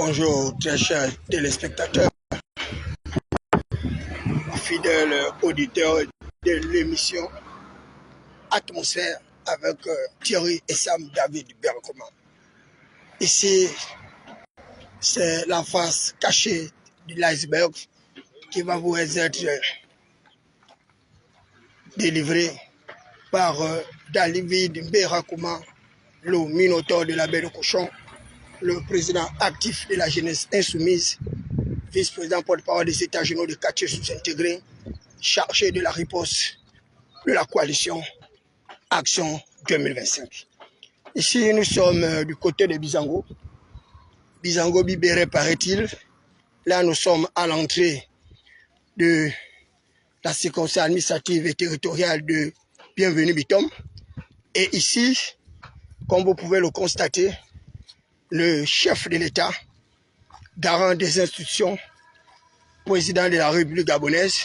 Bonjour très chers téléspectateurs, fidèles auditeurs de l'émission Atmosphère avec Thierry et Sam David Bergman. Ici, c'est la face cachée de l'iceberg qui va vous être délivrée par David Mberakouma, le minotaure de la baie de Cochon, le président actif de la jeunesse insoumise, vice-président porte-parole des États généraux de quartier sous-intégrés, chargé de la riposte de la coalition Action 2025. Ici, nous sommes du côté de Bizango. Bizango Bibéré, paraît-il. Là, nous sommes à l'entrée de la circonscription administrative et territoriale de Bienvenue Bitom. Et ici, comme vous pouvez le constater, le chef de l'État, garant des institutions, président de la République gabonaise,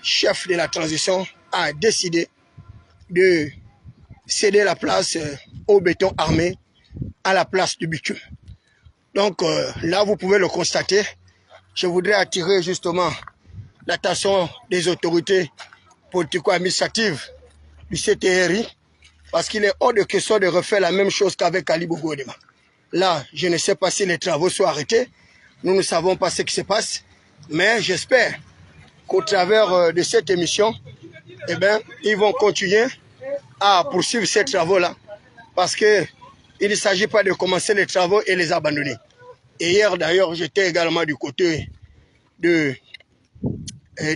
chef de la transition, a décidé de céder la place au béton armé à la place du bitume. Donc là, vous pouvez le constater. Je voudrais attirer justement l'attention des autorités politico-administratives du CTRI parce qu'il est hors de question de refaire la même chose qu'avec Ali Bougoudema. Là, je ne sais pas si les travaux sont arrêtés. Nous ne savons pas ce qui se passe. Mais j'espère qu'au travers de cette émission, eh bien, ils vont continuer à poursuivre ces travaux-là. Parce qu'il ne s'agit pas de commencer les travaux et les abandonner. Et hier, d'ailleurs, j'étais également du côté de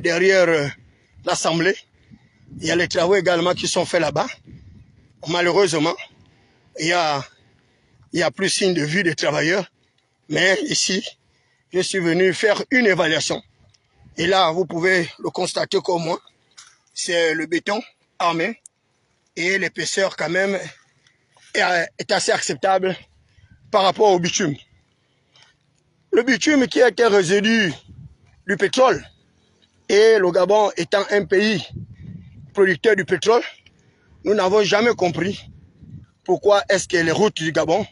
derrière l'Assemblée. Il y a les travaux également qui sont faits là-bas. Malheureusement, il y a plus signe de vue des travailleurs. Mais ici, je suis venu faire une évaluation. Et là, vous pouvez le constater comme moi. C'est le béton armé. Et l'épaisseur quand même est assez acceptable par rapport au bitume. Le bitume qui est un résidu du pétrole, et le Gabon étant un pays producteur du pétrole, nous n'avons jamais compris pourquoi est-ce que les routes du Gabon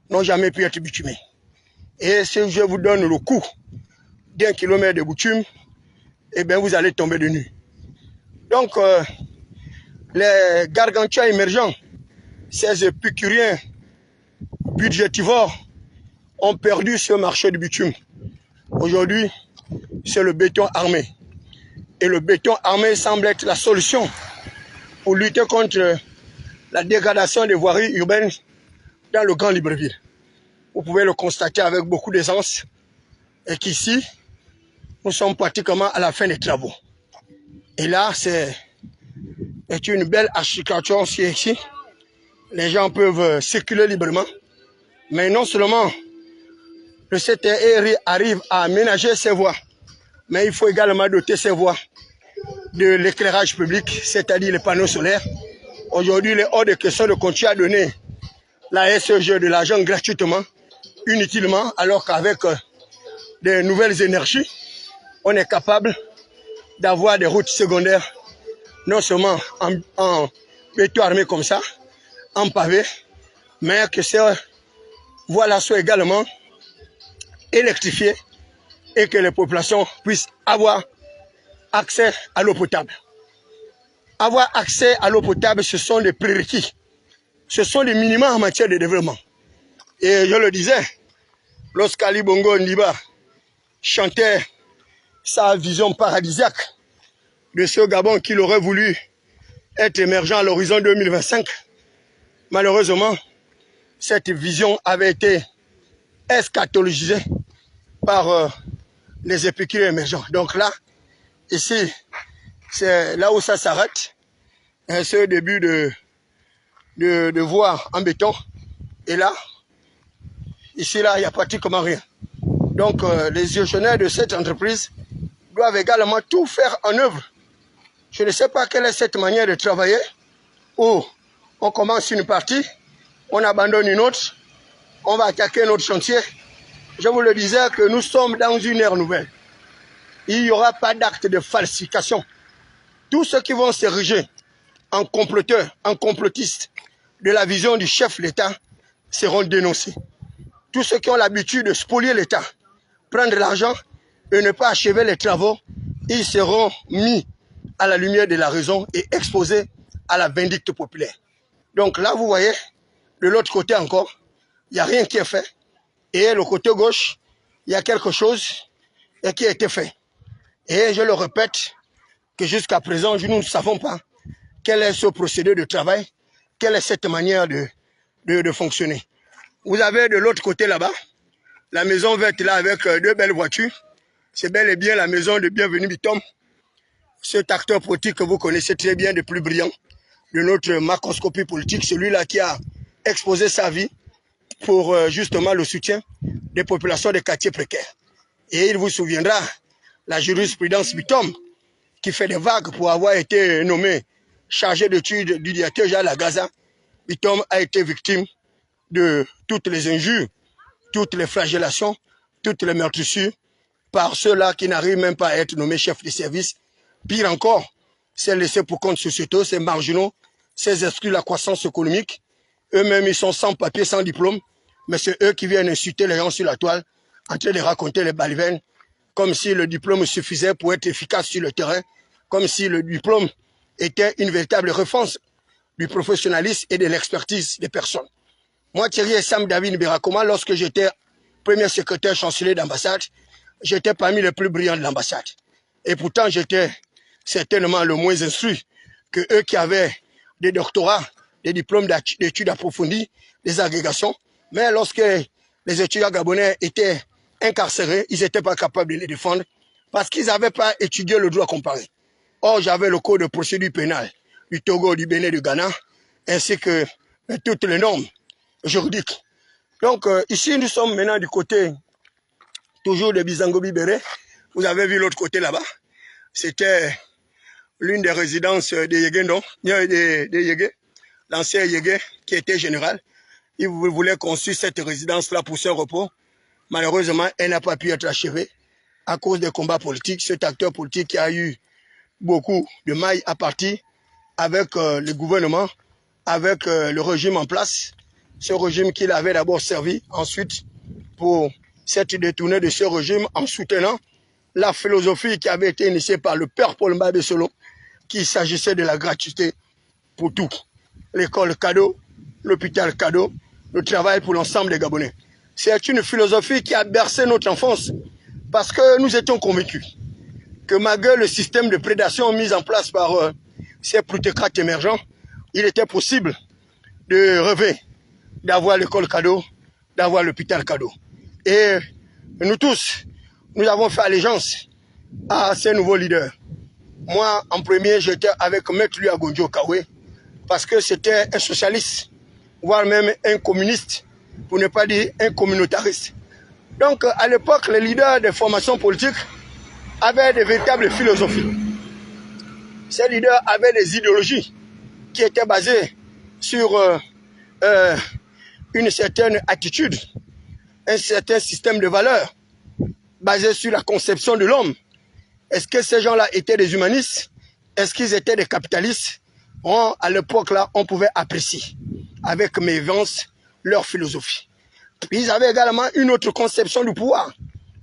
n'ont jamais pu être bitumées. Et si je vous donne le coût d'1 kilomètre de bitume, eh bien vous allez tomber de nu. Donc, les gargantuas émergents, ces épicuriens budgétivores, ont perdu ce marché du bitume. Aujourd'hui, c'est le béton armé. Et le béton armé semble être la solution pour lutter contre la dégradation des voiries urbaines dans le Grand Libreville. Vous pouvez le constater avec beaucoup d'aisance. Et qu'ici, nous sommes pratiquement à la fin des travaux. Et là, c'est une belle architecture ici. Les gens peuvent circuler librement. Mais non seulement le CTRI arrive à aménager ses voies, mais il faut également doter ces voies de l'éclairage public, c'est-à-dire les panneaux solaires. Aujourd'hui, il est hors de question de continuer à donner la SEG de l'argent gratuitement, inutilement, alors qu'avec des nouvelles énergies, on est capable d'avoir des routes secondaires, non seulement en béton armé comme ça, en pavé, mais que ces voies-là soient également électrifiées et que les populations puissent avoir accès à l'eau potable. Avoir accès à l'eau potable, ce sont des prérequis. Ce sont des minima en matière de développement. Et je le disais, lorsqu'Ali Bongo Ndiba chantait sa vision paradisiaque de ce Gabon qu'il aurait voulu être émergent à l'horizon 2025, malheureusement, cette vision avait été eschatologisée par les épicuriens émergents. Donc là, ici, c'est là où ça s'arrête. C'est le début de voie en béton. Et là, ici, là, il n'y a pratiquement rien. Donc, les gestionnaires de cette entreprise doivent également tout faire en œuvre. Je ne sais pas quelle est cette manière de travailler où on commence une partie, on abandonne une autre, on va attaquer notre chantier. Je vous le disais que nous sommes dans une ère nouvelle. Il n'y aura pas d'acte de falsification. Tous ceux qui vont s'ériger en comploteurs, en complotistes de la vision du chef de l'État seront dénoncés. tous ceux qui ont l'habitude de spolier l'État, prendre l'argent et ne pas achever les travaux, ils seront mis à la lumière de la raison et exposés à la vindicte populaire. Donc là, vous voyez, de l'autre côté encore, il n'y a rien qui est fait. Et le côté gauche, il y a quelque chose qui a été fait. Et je le répète, que jusqu'à présent, nous ne savons pas quel est ce procédé de travail, quelle est cette manière de fonctionner. Vous avez de l'autre côté là-bas, la maison verte là avec deux belles voitures. C'est bel et bien la maison de Bienvenue Bitom. Cet acteur politique que vous connaissez très bien, le plus brillant de notre macroscopie politique, celui-là qui a exposé sa vie pour justement le soutien des populations des quartiers précaires. Et il vous souviendra, la jurisprudence Bitom, qui fait des vagues pour avoir été nommé chargé d'études du directeur général à Gaza, Bitom a été victime de toutes les injures, toutes les flagellations, toutes les meurtrissures par ceux-là qui n'arrivent même pas à être nommés chefs de service. Pire encore, c'est laissé pour compte sociétaux, ces marginaux, ces exclus de la croissance économique. Eux-mêmes, ils sont sans papier, sans diplôme, mais c'est eux qui viennent insulter les gens sur la toile, en train de raconter les balivernes, comme si le diplôme suffisait pour être efficace sur le terrain, comme si le diplôme était une véritable référence du professionnalisme et de l'expertise des personnes. Moi, Thierry Sam David Birakoma, lorsque j'étais premier secrétaire chancelier d'ambassade, j'étais parmi les plus brillants de l'ambassade. Et pourtant, j'étais certainement le moins instruit que eux qui avaient des doctorats, des diplômes d'études approfondies, des agrégations. Mais lorsque les étudiants gabonais étaient incarcérés, ils n'étaient pas capables de les défendre parce qu'ils n'avaient pas étudié le droit comparé. Or, j'avais le code de procédure pénale du Togo, du Bénin, du Ghana, ainsi que toutes les normes juridiques. Donc, ici, nous sommes maintenant du côté toujours de Bizango Bibéré. Vous avez vu l'autre côté là-bas. C'était l'une des résidences de Yéguendon, de Yégué, l'ancien Yégué qui était général. Il voulait construire cette résidence-là pour son repos. Malheureusement, elle n'a pas pu être achevée à cause des combats politiques. Cet acteur politique qui a eu beaucoup de mailles à partir avec le gouvernement, avec le régime en place. Ce régime qu'il avait d'abord servi, ensuite pour s'être détourné de ce régime en soutenant la philosophie qui avait été initiée par le père Paul Mbabé Solo, qu'il s'agissait de la gratuité pour tout. L'école cadeau, l'hôpital cadeau, le travail pour l'ensemble des Gabonais. C'est une philosophie qui a bercé notre enfance parce que nous étions convaincus que malgré le système de prédation mis en place par ces plutocrates émergents, il était possible de rêver d'avoir l'école cadeau, d'avoir l'hôpital cadeau. Et nous tous, nous avons fait allégeance à ces nouveaux leaders. Moi, en premier, j'étais avec Maître Luagonjo Kawé, parce que c'était un socialiste, voire même un communiste, pour ne pas dire un communautariste. Donc, à l'époque, les leaders des formations politiques avaient de véritables philosophies. Ces leaders avaient des idéologies qui étaient basées sur une certaine attitude, un certain système de valeurs, basé sur la conception de l'homme. Est-ce que ces gens-là étaient des humanistes? Est-ce qu'ils étaient des capitalistes? À l'époque-là, on pouvait apprécier avec méfiance leur philosophie. Ils avaient également une autre conception du pouvoir,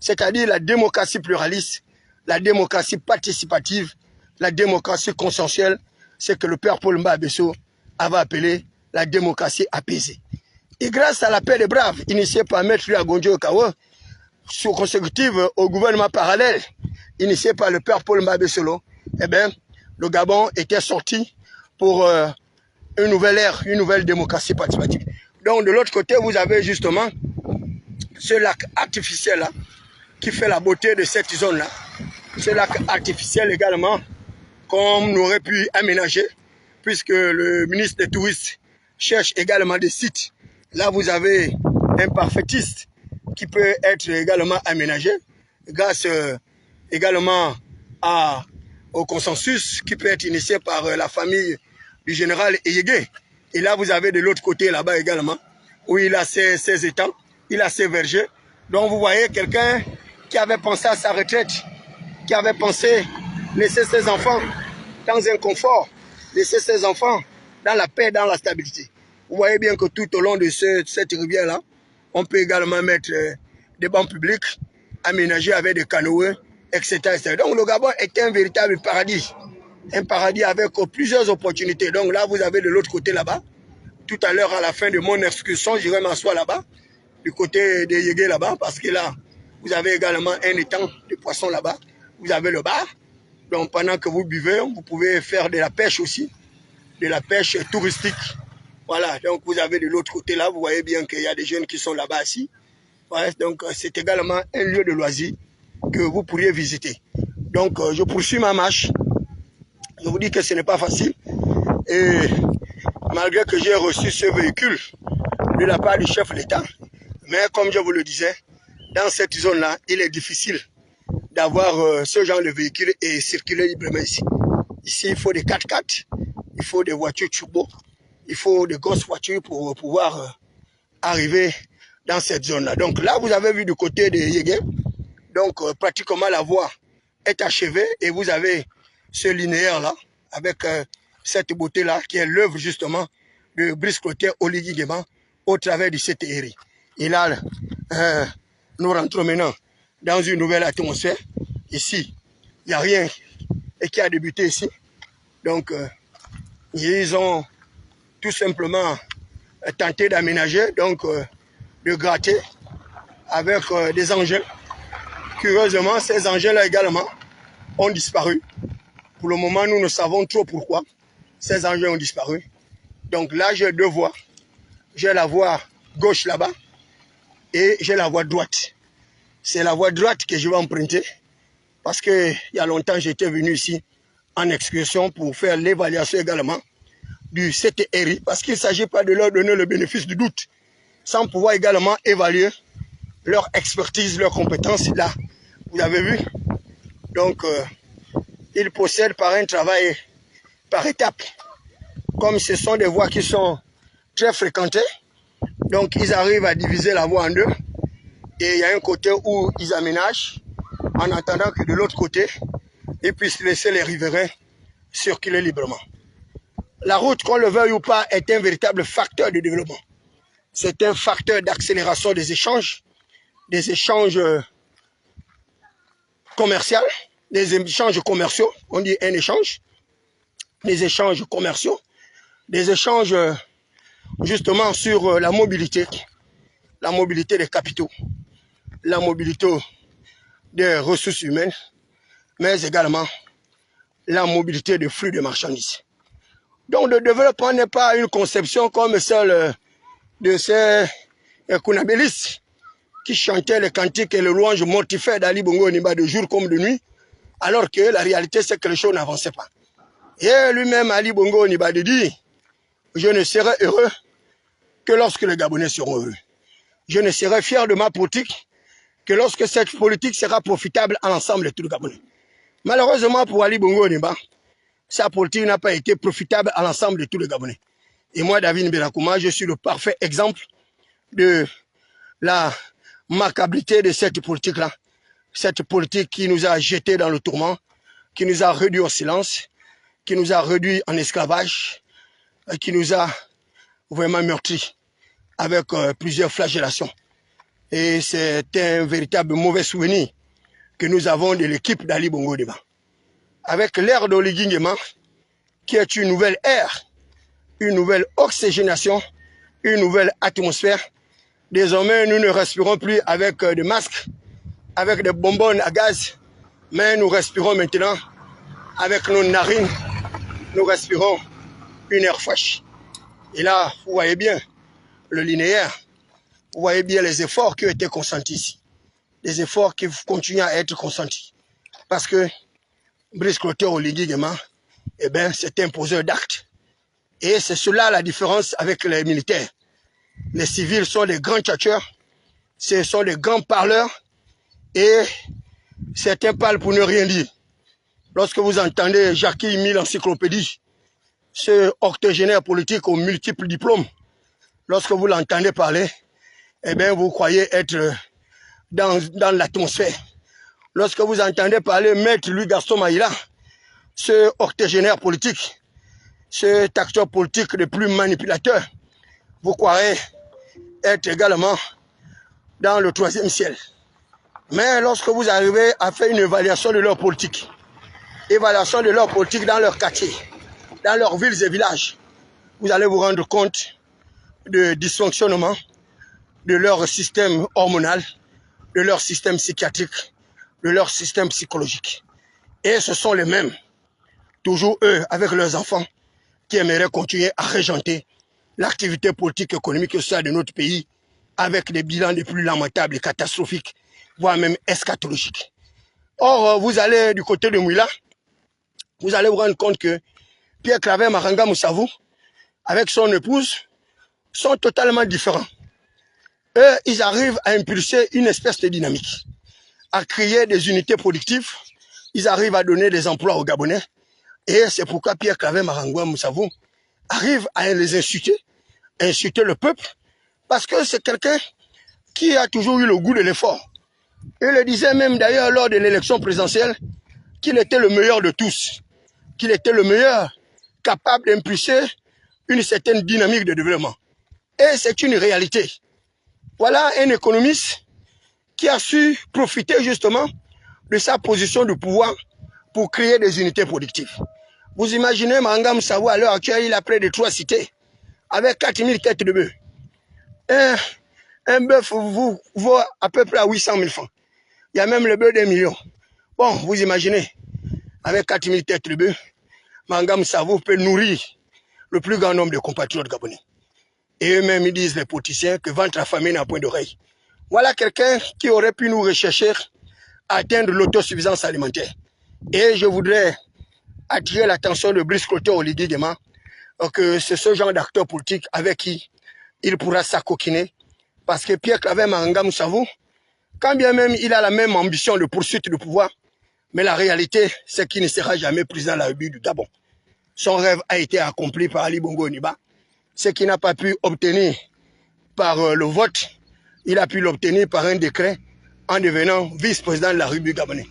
c'est-à-dire la démocratie pluraliste, la démocratie participative, la démocratie consensuelle, c'est que le père Paul Mbabé Solo avait appelé la démocratie apaisée. Et grâce à la paix des braves, initiée par Maître Luagonjo Kawé, consécutive au gouvernement parallèle, initié par le père Paul Mbabé Solo, eh bien, le Gabon était sorti pour une nouvelle ère, une nouvelle démocratie participative. Donc, de l'autre côté, vous avez justement ce lac artificiel-là qui fait la beauté de cette zone-là. Ce lac artificiel également, qu'on aurait pu aménager, puisque le ministre des Touristes cherche également des sites. Là, vous avez un parfaitiste qui peut être également aménagé grâce également au consensus qui peut être initié par la famille du général Eyégué. Et là, vous avez de l'autre côté là-bas également, où il a ses étangs, il a ses vergers. Donc, vous voyez quelqu'un qui avait pensé à sa retraite, qui avait pensé laisser ses enfants dans un confort, laisser ses enfants dans la paix, dans la stabilité. Vous voyez bien que tout au long de cette rivière-là, On peut également mettre des bancs publics, aménagés avec des canoës, etc., etc. Donc le Gabon est un véritable paradis. Un paradis avec plusieurs opportunités. Donc là, vous avez de l'autre côté là-bas. Tout à l'heure, à la fin de mon excursion, j'irai m'asseoir là-bas, du côté de Yégué là-bas, parce que là, vous avez également un étang de poissons là-bas. Vous avez le bar. Donc pendant que vous buvez, vous pouvez faire de la pêche aussi, de la pêche touristique. Voilà, donc vous avez de l'autre côté là, vous voyez bien qu'il y a des jeunes qui sont là-bas aussi. Ouais, donc c'est également un lieu de loisir que vous pourriez visiter. Donc je poursuis ma marche. Je vous dis que ce n'est pas facile. Et malgré que j'ai reçu ce véhicule de la part du chef de l'État, mais comme je vous le disais, dans cette zone-là, il est difficile d'avoir ce genre de véhicule et circuler librement ici. Ici, il faut des 4x4, il faut des voitures turbo, il faut des grosses voitures pour pouvoir arriver dans cette zone-là. Donc là, vous avez vu du côté de Yégué, donc pratiquement la voie est achevée et vous avez ce linéaire-là avec cette beauté-là qui est l'œuvre justement de Brice Clotaire Oligui Nguema au travers du CTRI. Et là, nous rentrons maintenant dans une nouvelle atmosphère. Ici, il n'y a rien et qui a débuté ici. Donc, ils ont tout simplement tenté d'aménager, donc de gratter avec des engins. Curieusement, ces engins-là également ont disparu. Pour le moment, nous ne savons trop pourquoi ces engins ont disparu. Donc là, j'ai deux voies. J'ai la voie gauche là-bas et j'ai la voie droite. C'est la voie droite que je vais emprunter parce qu'il y a longtemps, j'étais venu ici en excursion pour faire l'évaluation également du CTRI parce qu'il ne s'agit pas de leur donner le bénéfice du doute sans pouvoir également évaluer leur expertise, leurs compétences. Là, vous avez vu. Donc, ils procèdent par un travail par étapes. Comme ce sont des voies qui sont très fréquentées, donc ils arrivent à diviser la voie en deux. Et il y a un côté où ils aménagent, en attendant que de l'autre côté, ils puissent laisser les riverains circuler librement. La route, qu'on le veuille ou pas, est un véritable facteur de développement. C'est un facteur d'accélération des échanges commerciaux, des échanges commerciaux, on dit un échange, des échanges commerciaux, des échanges justement sur la mobilité des capitaux, la mobilité des ressources humaines, mais également la mobilité des flux de marchandises. Donc le développement n'est pas une conception comme celle de ces Kounabélis qui chantaient les cantiques et les louanges mortifères d'Ali Bongo Ondimba de jour comme de nuit, alors que la réalité c'est que les choses n'avançaient pas. Et lui-même, Ali Bongo Ondimba, dit « Je ne serai heureux que lorsque les Gabonais seront heureux. Je ne serai fier de ma politique que lorsque cette politique sera profitable à l'ensemble de tous les Gabonais. » Malheureusement pour Ali Bongo Ondimba, sa politique n'a pas été profitable à l'ensemble de tous les Gabonais. Et moi, David Mbelakouma, je suis le parfait exemple de la macabrité de cette politique-là. Cette politique qui nous a jetés dans le tourment, qui nous a réduits au silence, qui nous a réduits en esclavage, qui nous a vraiment meurtris avec plusieurs flagellations. Et c'est un véritable mauvais souvenir que nous avons de l'équipe d'Ali Bongo Ondimba. Avec l'ère d'Oligui Nguema, qui est une nouvelle ère, une nouvelle oxygénation, une nouvelle atmosphère. Désormais, nous ne respirons plus avec des masques, avec des bonbonnes à gaz, mais nous respirons maintenant avec nos narines, nous respirons une air fraîche. Et là, vous voyez bien le linéaire, vous voyez bien les efforts qui ont été consentis ici, les efforts qui continuent à être consentis. Parce que Brice Clotaire Oligui Nguema, eh bien, c'est un poseur d'actes. Et c'est cela la différence avec les militaires. Les civils sont des grands tchatcheurs, ce sont des grands parleurs, et certains parlent pour ne rien dire. Lorsque vous entendez Jackie Mille Encyclopédie, ce octogénaire politique aux multiples diplômes, lorsque vous l'entendez parler, eh bien, vous croyez être dans l'atmosphère. Lorsque vous entendez parler Maître Louis Gaston Maïla, ce octogénaire politique, cet acteur politique le plus manipulateur, vous croirez être également dans le troisième ciel. Mais lorsque vous arrivez à faire une évaluation de leur politique dans leur quartier, dans leurs villes et villages, vous allez vous rendre compte de dysfonctionnement de leur système hormonal, de leur système psychiatrique, de leur système psychologique. Et ce sont les mêmes, toujours eux, avec leurs enfants, qui aimeraient continuer à régenter l'activité politique, économique et sociale de notre pays avec des bilans les plus lamentables et catastrophiques, voire même eschatologiques. Or, vous allez du côté de Mouila, vous allez vous rendre compte que Pierre Claver Maranga Moussavou, avec son épouse, sont totalement différents. Eux, ils arrivent à impulser une espèce de dynamique, à créer des unités productives, ils arrivent à donner des emplois aux Gabonais, et c'est pourquoi Pierre Claver Maranga Moussavou arrive à les insulter le peuple, parce que c'est quelqu'un qui a toujours eu le goût de l'effort. Il le disait même d'ailleurs lors de l'élection présidentielle qu'il était le meilleur de tous, qu'il était le meilleur capable d'impulser une certaine dynamique de développement. Et c'est une réalité. Voilà un économiste qui a su profiter justement de sa position de pouvoir pour créer des unités productives. Vous imaginez Maranga Moussavou à l'heure actuelle, il a près de 3 cités avec 4000 têtes de bœuf. Un bœuf vaut à peu près à 800 000 francs. Il y a même le bœuf d'1 million. Bon, vous imaginez, avec 4000 têtes de bœuf, Maranga Moussavou peut nourrir le plus grand nombre de compatriotes gabonais. Et eux-mêmes, ils disent, les politiciens, que ventre affamé n'a point d'oreille. Voilà quelqu'un qui aurait pu nous rechercher à atteindre l'autosuffisance alimentaire. Et je voudrais attirer l'attention de Brice Clotaire Oligui Nguema que c'est ce genre d'acteur politique avec qui il pourra s'acoquiner. Parce que Pierre Claver Maranga Moussavou, quand bien même il a la même ambition de poursuite du pouvoir, mais la réalité, c'est qu'il ne sera jamais président de la République du Gabon. Son rêve a été accompli par Ali Bongo Ondimba. Ce qu'il n'a pas pu obtenir par le vote, il a pu l'obtenir par un décret en devenant vice-président de la République gabonaise.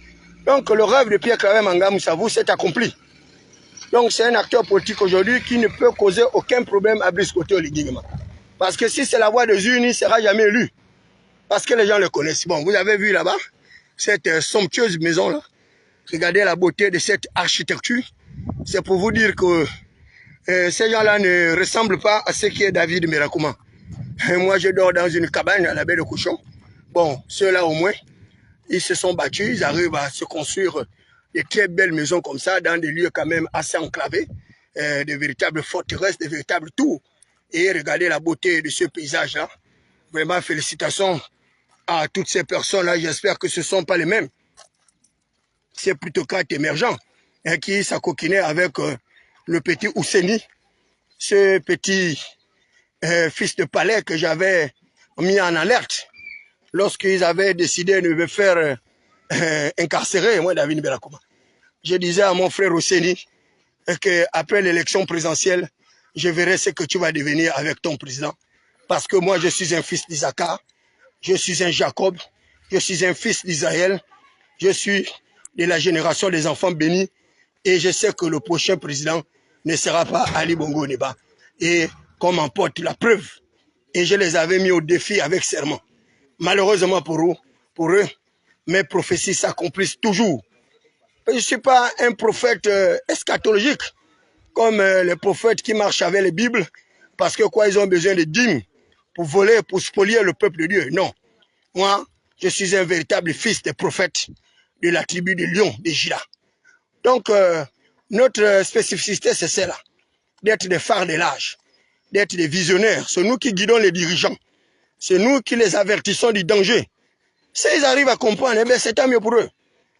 Donc le rêve de Pierre Claver Maranga Moussavou s'est accompli. Donc c'est un acteur politique aujourd'hui qui ne peut causer aucun problème à Brice Clotaire Oligui Nguema. Parce que si c'est la voix des urnes, il ne sera jamais élu. Parce que les gens le connaissent. Bon, vous avez vu là-bas, cette somptueuse maison-là. Regardez la beauté de cette architecture. C'est pour vous dire que ces gens-là ne ressemblent pas à ce qui est David Miracouma. Moi, je dors dans une cabane à la baie de Cochon. Bon, ceux-là au moins, ils se sont battus, ils arrivent à se construire des très belles maisons comme ça, dans des lieux quand même assez enclavés, des véritables forteresses, des véritables tours. Et regardez la beauté de ce paysage-là. Vraiment, félicitations à toutes ces personnes-là. J'espère que ce ne sont pas les mêmes. C'est plutôt 4 émergents qui s'acoquinaient avec le petit Ousseni, ce petit fils de palais que j'avais mis en alerte lorsqu'ils avaient décidé de me faire incarcérer, moi, David Miracouma. Je disais à mon frère Ousseni qu'après l'élection présidentielle, je verrai ce que tu vas devenir avec ton président. Parce que moi, je suis un fils d'Isaac, je suis un Jacob, je suis un fils d'Israël, je suis de la génération des enfants bénis et je sais que le prochain président ne sera pas Ali Bongo Ondimba. Et qu'on m'emporte la preuve. Et je les avais mis au défi avec serment. Malheureusement pour eux, mes prophéties s'accomplissent toujours. Je ne suis pas un prophète eschatologique, comme les prophètes qui marchent avec les Bibles, parce que quoi, ils ont besoin de dîmes pour voler, pour spolier le peuple de Dieu. Non. Moi, je suis un véritable fils des prophètes de la tribu de Lion, de Juda. Donc, notre spécificité, c'est celle-là, d'être des phares de l'âge, d'être des visionnaires. C'est nous qui guidons les dirigeants. C'est nous qui les avertissons du danger. S'ils arrivent à comprendre, eh bien, c'est tant mieux pour eux.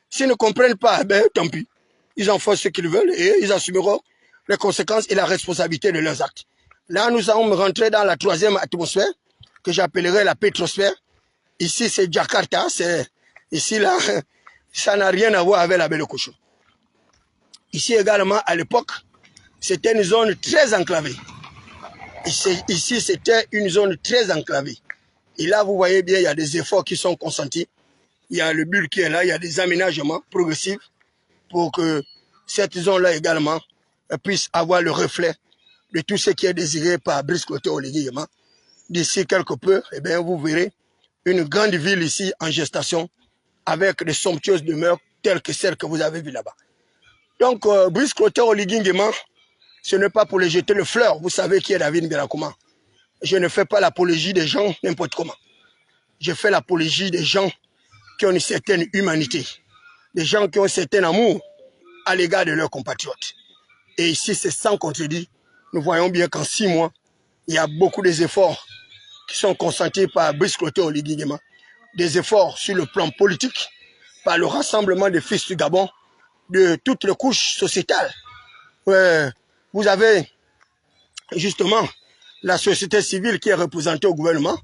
S'ils ne comprennent pas, eh bien, tant pis. Ils en font ce qu'ils veulent et ils assumeront les conséquences et la responsabilité de leurs actes. Là, nous allons rentrer dans la 3e atmosphère, que j'appellerai la pétrosphère. Ici, c'est Jakarta. Ici, là, ça n'a rien à voir avec la baie de Cochon. Ici également, à l'époque, c'était une zone très enclavée. Ici, c'était une zone très enclavée. Et là, vous voyez bien, il y a des efforts qui sont consentis. Il y a le but qui est là, il y a des aménagements progressifs pour que cette zone-là également puisse avoir le reflet de tout ce qui est désiré par Brice Clotaire Oligui Nguema. D'ici quelque peu, eh bien, vous verrez une grande ville ici en gestation avec de somptueuses demeures telles que celles que vous avez vues là-bas. Donc, Brice Clotaire Oligui Nguema, ce n'est pas pour les jeter le fleur. Vous savez qui est David Mberakouma. Je ne fais pas l'apologie des gens n'importe comment. Je fais l'apologie des gens qui ont une certaine humanité, des gens qui ont un certain amour à l'égard de leurs compatriotes. Et ici, c'est sans contredit. Nous voyons bien qu'en 6 mois, il y a beaucoup d'efforts qui sont consentis par Brice Clotaire Oligui Nguema. Des efforts sur le plan politique, par le rassemblement des fils du Gabon, de toutes les couches sociétales. Vous avez justement la société civile qui est représentée au gouvernement.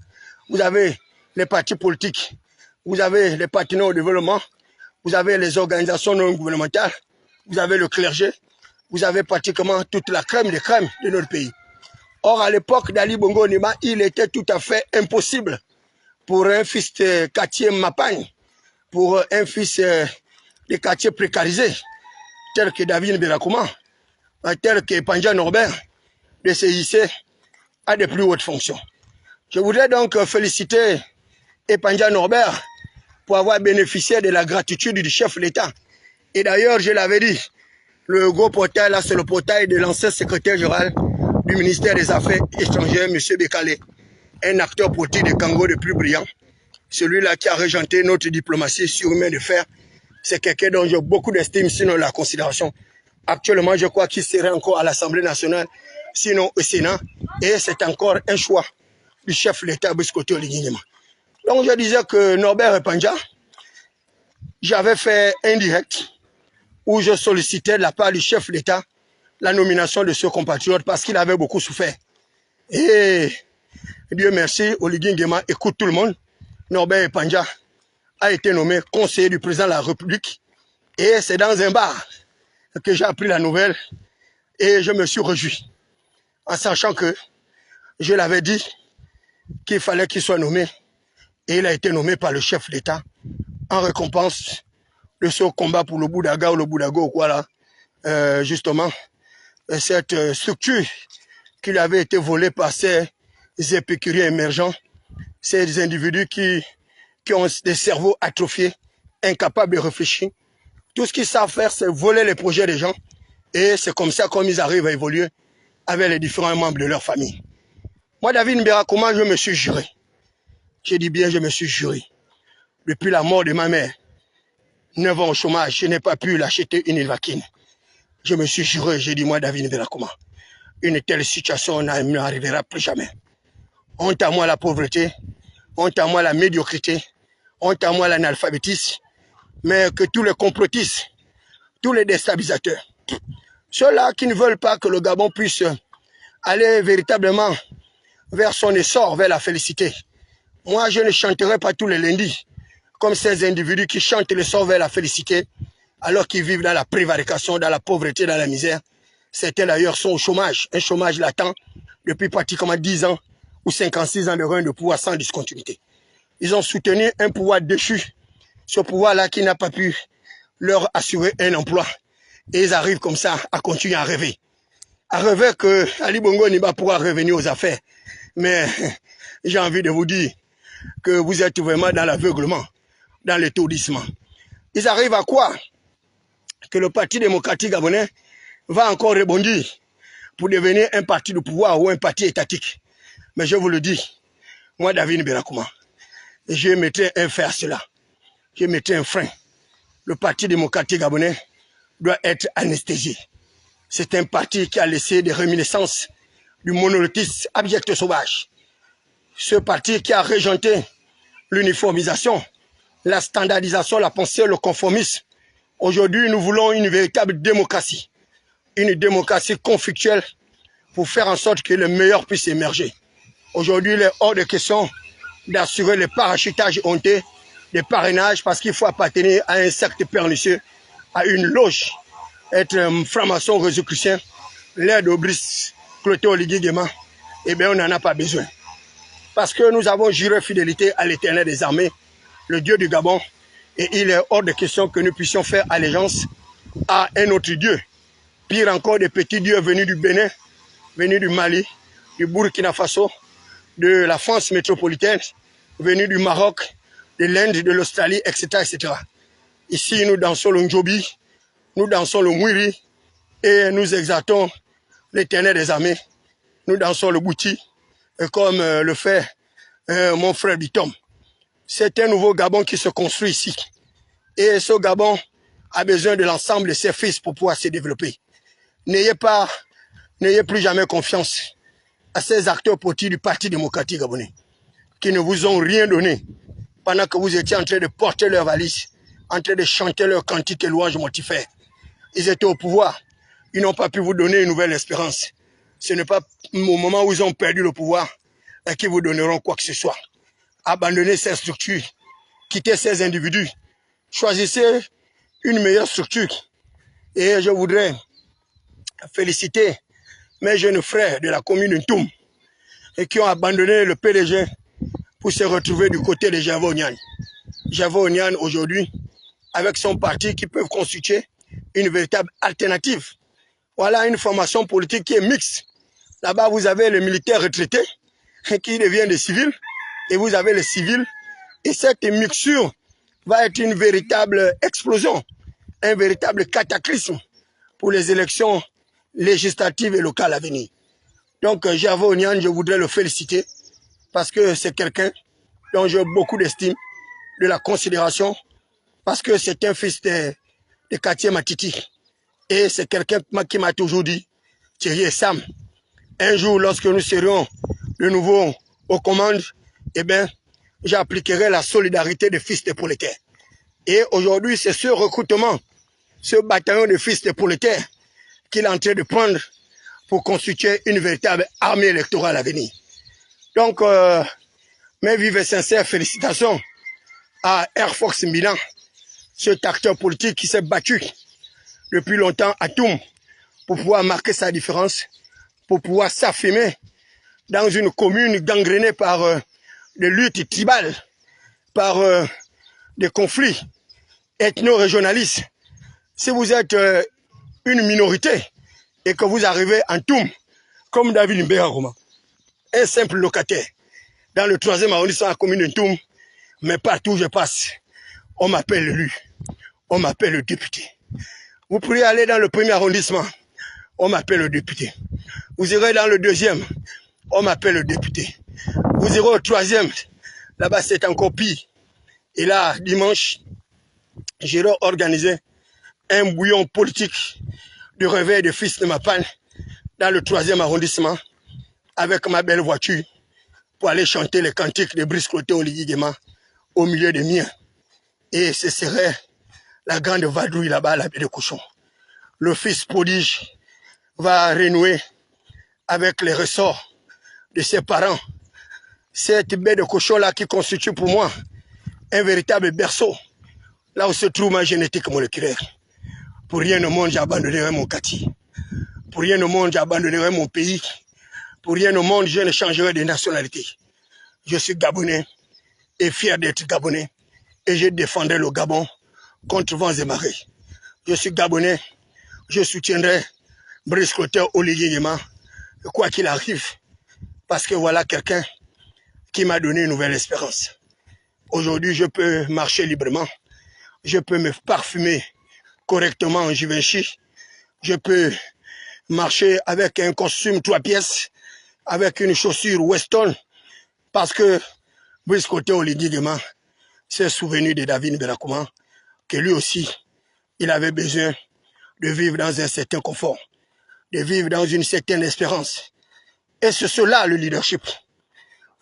Vous avez les partis politiques. Vous avez les partenaires au développement. Vous avez les organisations non gouvernementales. Vous avez le clergé. Vous avez pratiquement toute la crème des crèmes de notre pays. Or, à l'époque d'Ali Bongo Ondimba, il était tout à fait impossible pour un fils de quartier Mapagne, pour un fils de quartier précarisé, tel que David Mberakouma, tel que Panja Norbert, de se hisser à de plus hautes fonctions. Je voudrais donc féliciter Panja Norbert pour avoir bénéficié de la gratitude du chef de l'État. Et d'ailleurs, je l'avais dit, le gros portail là, c'est le portail de l'ancien secrétaire général du ministère des Affaires étrangères, M. Bekale, un acteur politique de Congo le plus brillant, celui-là qui a regenté notre diplomatie sur une main de fer. C'est quelqu'un dont j'ai beaucoup d'estime, sinon la considération. Actuellement, je crois qu'il serait encore à l'Assemblée nationale, sinon au Sénat, et c'est encore un choix du chef de l'État, Brice Clotaire Oligui Nguema. Donc je disais que Norbert Panja, j'avais fait un direct où je sollicitais de la part du chef de l'État la nomination de ce compatriote parce qu'il avait beaucoup souffert. Et Dieu merci, Oligui Nguema écoute tout le monde. Norbert Panja a été nommé conseiller du président de la République et c'est dans un bar que j'ai appris la nouvelle et je me suis réjoui en sachant que je l'avais dit qu'il fallait qu'il soit nommé et il a été nommé par le chef de l'État en récompense de ce combat pour le Boudaga ou le Boudago, voilà, justement, cette structure qui lui avait été volée par ces épicuriens émergents, ces individus qui ont des cerveaux atrophiés, incapables de réfléchir. Tout ce qu'ils savent faire, c'est voler les projets des gens. Et c'est comme ça qu'ils arrivent à évoluer avec les différents membres de leur famille. Moi, David Mberakouma, je me suis juré. Je dis bien, je me suis juré. Depuis la mort de ma mère, 9 ans au chômage, je n'ai pas pu l'acheter une Ilvakine. Je me suis juré, j'ai dit, moi, David Mberakouma, une telle situation n'arrivera plus jamais. Honte à moi la pauvreté, honte à moi la médiocrité, honte à moi l'analphabétisme, mais que tous les complotistes, tous les déstabilisateurs, ceux-là qui ne veulent pas que le Gabon puisse aller véritablement vers son essor, vers la félicité. Moi, je ne chanterai pas tous les lundis comme ces individus qui chantent l'essor vers la félicité alors qu'ils vivent dans la prévarication, dans la pauvreté, dans la misère. Certains d'ailleurs sont au chômage, un chômage latent depuis pratiquement 10 ans ou 56 ans de règne de pouvoir sans discontinuité. Ils ont soutenu un pouvoir déchu, ce pouvoir-là qui n'a pas pu leur assurer un emploi. Et ils arrivent comme ça à continuer à rêver. À rêver que Ali Bongo Ondimba pourra revenir aux affaires. Mais j'ai envie de vous dire que vous êtes vraiment dans l'aveuglement, dans l'étourdissement. Ils arrivent à quoi? Que le Parti démocratique gabonais va encore rebondir pour devenir un parti de pouvoir ou un parti étatique. Mais je vous le dis, moi, David Mberakouma, je mettrai un fer à cela. Je mettrai un frein. Le Parti démocratique gabonais doit être anesthésié. C'est un parti qui a laissé des réminiscences du monolithisme abject sauvage. Ce parti qui a rejeté l'uniformisation, la standardisation, la pensée, le conformisme. Aujourd'hui, nous voulons une véritable démocratie. Une démocratie conflictuelle pour faire en sorte que le meilleur puisse émerger. Aujourd'hui, il est hors de question d'assurer le parachutage honteux, des parrainages, parce qu'il faut appartenir à un cercle pernicieux, à une loge, être un franc-maçon résicrucien, l'air de Brice Clotaire Oligui Nguema, eh bien, on n'en a pas besoin. Parce que nous avons juré fidélité à l'Éternel des armées, le Dieu du Gabon, et il est hors de question que nous puissions faire allégeance à un autre Dieu. Pire encore, des petits dieux venus du Bénin, venus du Mali, du Burkina Faso, de la France métropolitaine, venus du Maroc, de l'Inde, de l'Australie, etc., etc. Ici, nous dansons le Njobi, nous dansons le Mwiri et nous exaltons l'Éternel des armées. Nous dansons le Bouti, comme le fait mon frère Bitom. C'est un nouveau Gabon qui se construit ici. Et ce Gabon a besoin de l'ensemble de ses fils pour pouvoir se développer. N'ayez plus jamais confiance à ces acteurs politiques du Parti démocratique gabonais qui ne vous ont rien donné pendant que vous étiez en train de porter leur valise, en train de chanter leurs cantiques et louanges mortifères. Ils étaient au pouvoir. Ils n'ont pas pu vous donner une nouvelle espérance. Ce n'est pas au moment où ils ont perdu le pouvoir qu'ils vous donneront quoi que ce soit. Abandonnez ces structures. Quittez ces individus. Choisissez une meilleure structure. Et je voudrais féliciter mes jeunes frères de la commune de Ntoum et qui ont abandonné le PDG pour se retrouver du côté de Javo Onyan. Javo Onyan aujourd'hui, avec son parti qui peut constituer une véritable alternative. Voilà une formation politique qui est mixte. Là-bas, vous avez les militaires retraités qui deviennent des civils et vous avez les civils. Et cette mixture va être une véritable explosion, un véritable cataclysme pour les élections législatives et locales à venir. Donc, Javo Onyan, je voudrais le féliciter parce que c'est quelqu'un dont j'ai beaucoup d'estime, de la considération, parce que c'est un fils de Katia Matiti. Et c'est quelqu'un qui m'a toujours dit, Thierry et Sam, un jour, lorsque nous serions de nouveau aux commandes, eh bien, j'appliquerai la solidarité des fils des prolétaires. Et aujourd'hui, c'est ce recrutement, ce bataillon de fils des prolétaires qu'il est en train de prendre pour constituer une véritable armée électorale à venir. Donc, mes vives et sincères félicitations à Air Force Milan, cet acteur politique qui s'est battu depuis longtemps à Toum pour pouvoir marquer sa différence, pour pouvoir s'affirmer dans une commune gangrénée par des luttes tribales, par des conflits ethno-régionalistes. Si vous êtes une minorité et que vous arrivez en Toum, comme David Mbéaroma, un simple locataire, dans le 3e arrondissement de la commune de Toum, mais partout où je passe, on m'appelle l'élu, on m'appelle le député. Vous pourriez aller dans le 1er arrondissement, on m'appelle le député. Vous irez dans le 2e, on m'appelle le député. Vous irez au 3e, là-bas c'est encore pire. Et là, dimanche, j'irai organiser un bouillon politique de réveil de fils de ma panne dans le 3e arrondissement avec ma belle voiture pour aller chanter les cantiques de Brice Cloté Oligui-Nguema au milieu des miens. Et ce serait la grande vadrouille là-bas à la baie de Cochon. Le fils prodige va renouer avec les ressorts de ses parents. Cette baie de Cochon-là qui constitue pour moi un véritable berceau, là où se trouve ma génétique moléculaire. Pour rien au monde, j'abandonnerai mon quartier. Pour rien au monde, j'abandonnerai mon pays. Pour rien au monde, je ne changerai de nationalité. Je suis Gabonais et fier d'être Gabonais. Et je défendrai le Gabon contre vents et marées. Je suis Gabonais, je soutiendrai Brice Cloté Oligui-Nguema, quoi qu'il arrive, parce que voilà quelqu'un qui m'a donné une nouvelle espérance. Aujourd'hui, je peux marcher librement, je peux me parfumer correctement en Givenchy, je peux marcher avec un costume 3 pièces, avec une chaussure Weston, parce que Brice Cloté Oligui-Nguema s'est souvenu de David Mbéaroma, que lui aussi, il avait besoin de vivre dans un certain confort, de vivre dans une certaine espérance. Et c'est cela le leadership.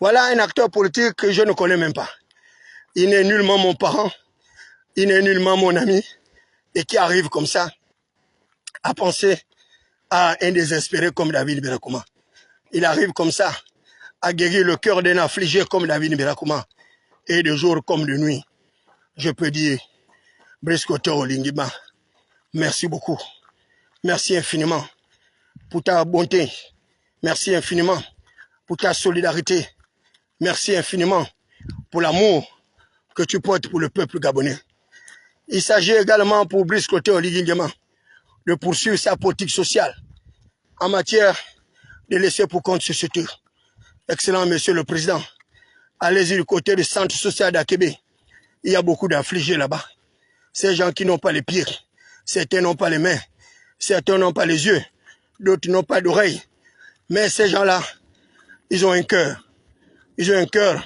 Voilà un acteur politique que je ne connais même pas. Il n'est nullement mon parent, il n'est nullement mon ami, et qui arrive comme ça à penser à un désespéré comme David Mbéaroma. Il arrive comme ça à guérir le cœur d'un affligé comme David Mbéaroma. Et de jour comme de nuit, je peux dire, Brice Cloté Oligui-Nguema, merci beaucoup. Merci infiniment pour ta bonté. Merci infiniment pour ta solidarité. Merci infiniment pour l'amour que tu portes pour le peuple gabonais. Il s'agit également pour Brice Cloté Oligui-Nguema de poursuivre sa politique sociale en matière de laisser pour compte société. Excellent Monsieur le Président, Allez-y du côté du centre social d'Akébé. Il y a beaucoup d'affligés là-bas. Ces gens qui n'ont pas les pieds, certains n'ont pas les mains, certains n'ont pas les yeux, d'autres n'ont pas d'oreilles. Mais ces gens-là, ils ont un cœur. Ils ont un cœur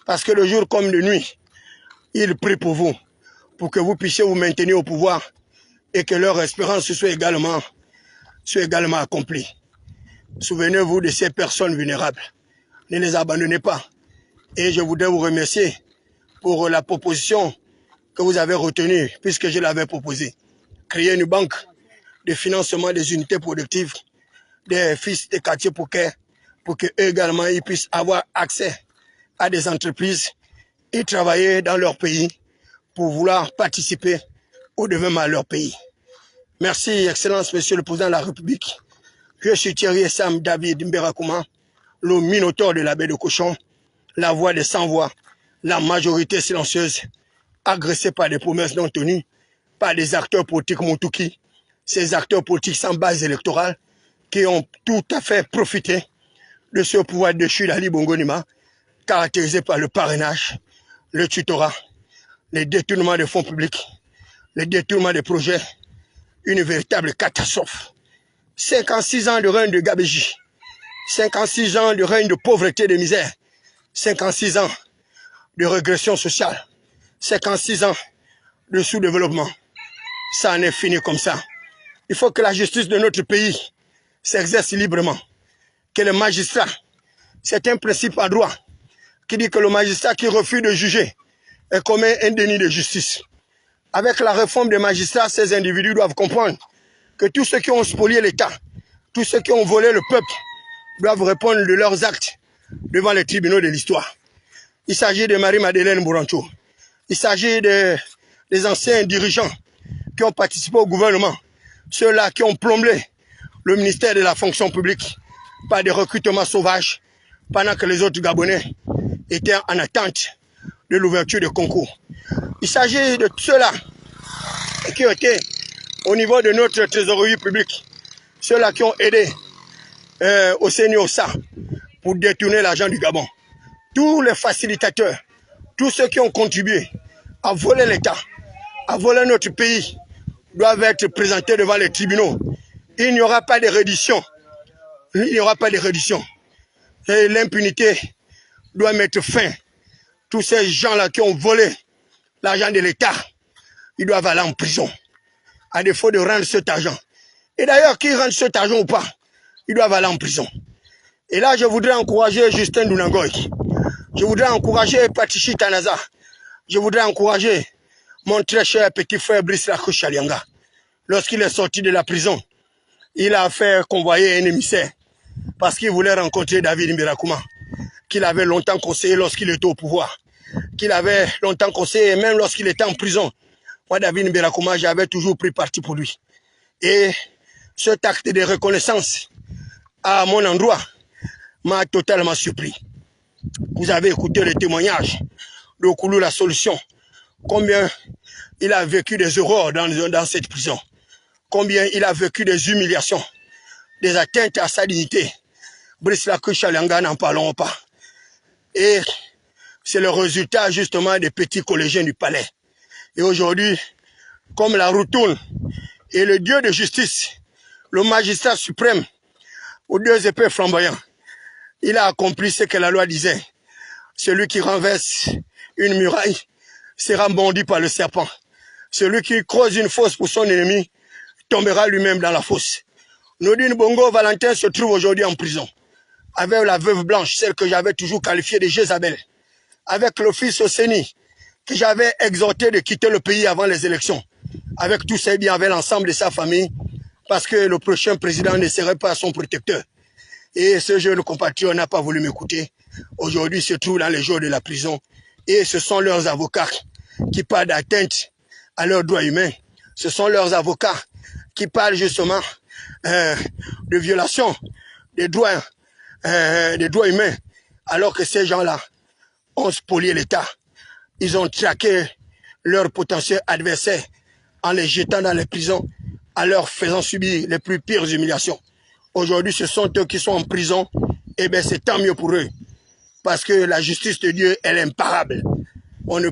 parce que de jour comme de nuit, ils prient pour vous, pour que vous puissiez vous maintenir au pouvoir et que leur espérance soit également accomplie. Souvenez-vous de ces personnes vulnérables. Ne les abandonnez pas. Et je voudrais vous remercier pour la proposition que vous avez retenue, puisque je l'avais proposée. Créer une banque de financement des unités productives des fils des quartiers pour qu'eux également ils puissent avoir accès à des entreprises et travailler dans leur pays pour vouloir participer au développement de leur pays. Merci, Excellence, Monsieur le Président de la République. Je suis Thierry Sam David Mberakouma, le minotaure de la baie de Cochon, la voix des sans-voix, la majorité silencieuse, agressée par des promesses non tenues, par des acteurs politiques Moutouki, ces acteurs politiques sans base électorale, qui ont tout à fait profité de ce pouvoir déchu d'Ali Bongo Ndima, caractérisé par le parrainage, le tutorat, les détournements de fonds publics, les détournements de projets, une véritable catastrophe. 56 ans de règne de Gabéji, 56 ans de règne de pauvreté et de misère, 56 ans de régression sociale, 56 ans de sous-développement. Ça en est fini comme ça. Il faut que la justice de notre pays s'exerce librement. Que le magistrat, c'est un principe en droit qui dit que le magistrat qui refuse de juger est commis un déni de justice. Avec la réforme des magistrats, ces individus doivent comprendre que tous ceux qui ont spolié l'État, tous ceux qui ont volé le peuple, doivent répondre de leurs actes devant les tribunaux de l'histoire. Il s'agit de Marie-Madeleine Mourancho. Il s'agit des anciens dirigeants qui ont participé au gouvernement, ceux-là qui ont plombé le ministère de la fonction publique par des recrutements sauvages pendant que les autres Gabonais étaient en attente de l'ouverture des concours. Il s'agit de ceux-là qui étaient au niveau de notre trésorerie publique, ceux-là qui ont aidé au CNIOSA pour détourner l'argent du Gabon. Tous les facilitateurs, tous ceux qui ont contribué à voler l'État, à voler notre pays, doivent être présentés devant les tribunaux. Il n'y aura pas de reddition. Il n'y aura pas de reddition. Et l'impunité doit mettre fin. Tous ces gens-là qui ont volé l'argent de l'État, ils doivent aller en prison, à défaut de rendre cet argent. Et d'ailleurs, qu'ils rendent cet argent ou pas, ils doivent aller en prison. Et là, je voudrais encourager Justin Dunangoy. Je voudrais encourager Patichi Tanaza. Je voudrais encourager mon très cher petit frère Brice Lakou Chalianga. Lorsqu'il est sorti de la prison, il a fait convoyer un émissaire parce qu'il voulait rencontrer David Mberakouma, qu'il avait longtemps conseillé lorsqu'il était au pouvoir, qu'il avait longtemps conseillé même lorsqu'il était en prison. Moi, David Mberakouma, j'avais toujours pris parti pour lui. Et cet acte de reconnaissance à mon endroit m'a totalement surpris. Vous avez écouté le témoignage de Koulou La Solution, combien il a vécu des horreurs dans cette prison, combien il a vécu des humiliations, des atteintes à sa dignité. Brice Lakou Chalianga, n'en parlons pas. Et c'est le résultat justement des petits collégiens du palais. Et aujourd'hui, comme la roue tourne, et le Dieu de justice, le magistrat suprême, aux deux épées flamboyants, il a accompli ce que la loi disait. Celui qui renverse une muraille sera bondi par le serpent. Celui qui creuse une fosse pour son ennemi tombera lui-même dans la fosse. Nodine Bongo Valentin se trouve aujourd'hui en prison, avec la veuve blanche, celle que j'avais toujours qualifiée de Jézabel, avec le fils Oseni, que j'avais exhorté de quitter le pays avant les élections, avec tous ses biens, avec l'ensemble de sa famille, parce que le prochain président ne serait pas son protecteur. Et ce jeune compatriote n'a pas voulu m'écouter. Aujourd'hui, il se trouve dans les jours de la prison. Et ce sont leurs avocats qui parlent d'atteinte à leurs droits humains. Ce sont leurs avocats qui parlent justement de violation des droits humains. Alors que ces gens-là ont spolié l'État. Ils ont traqué leurs potentiels adversaires en les jetant dans les prisons, en leur faisant subir les plus pires humiliations. Aujourd'hui, ce sont eux qui sont en prison. Eh bien, c'est tant mieux pour eux. parce que la justice de Dieu, elle est imparable. On ne